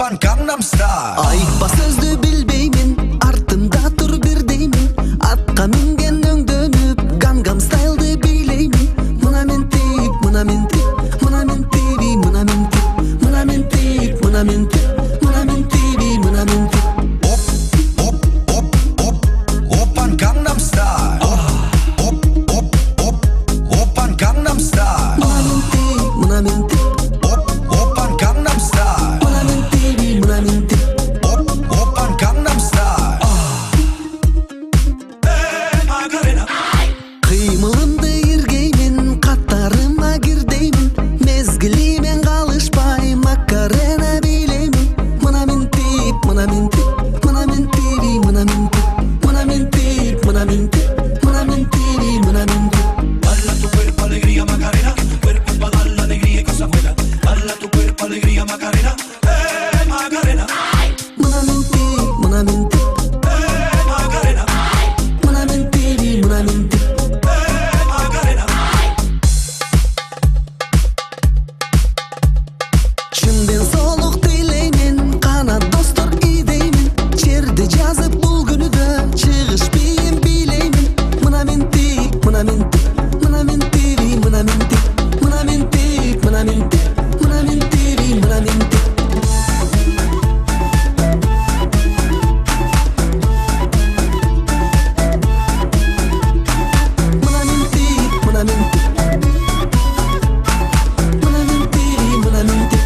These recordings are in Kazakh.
Oppan Gangnam Style. Айтпа сөзді білбеймін, артымда тұр бір деймін. Атқа мінген өңдөніп, Gangnam Style'ды билеймін. Мына мен тип, мына мен тип, мына мен тиби, мына мен тип, мына мен тип, мына мен тип, мына мен тиби, мына мен тип. Oppan Gangnam Style. Oppan Gangnam Style. Мына мен тип, мына мен тип, Oppan Gangnam Style. мына мен тиби, мына мен тип. Oppan Gangnam Style. Қимылымды ергеймін, қатарыма кірдеймін. Мезгілімен қалышпай, Макарена билеймін. Мына мен тип, мына мен тип, мына мен тиби, мына мен тип, мына мен тип, мына мен тип, мына мен тиби, мына мен тип. Bala tu cuerpo alegría Macarena, cuerpo para dar la alegría y cosa buena. Bala tu cuerpo alegría Macarena, Macarena. Мына мен тип, мына мен тип, Macarena, мына мен тиби, мына мен тип. Macarena. Шынден солық тілеймін, қана достар идеймін. Жерді жазып бұл күніді, шығыш бейім билеймін. Мына мен тип, мына мен тип, мына мен тиби, мына мен тип, мына мен тип, мына мен тип, мына мен тиби, мына мен тип. Мына мен тип, мына мен тип, мына мен тиби, мына мен тип.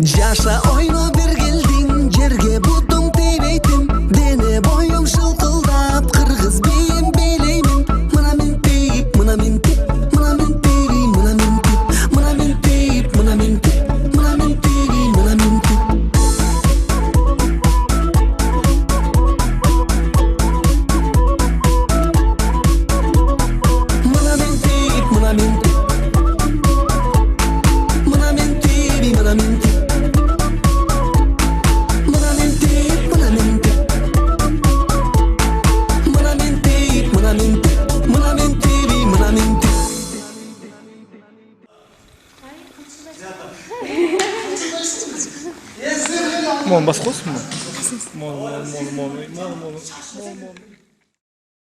Жаша ойно бір келдің, жерге бұтың тибейтін. Дене бойым шылқылдап, қырғыз бейім билеймін. Мына мен тип, мына мен тип, мына мен тиби, мына мен тип, мына мен тип, мына мен тип, мына мен тиби, мына мен тип. Мына мен тип, мына мен тип, мына мен тиби, мына мен тип. Мына мен тип, мына мен тип, мына мен тип, мына мен тип, мына мен тиби, мына мен тип. Мон бас қосың ба? Мон.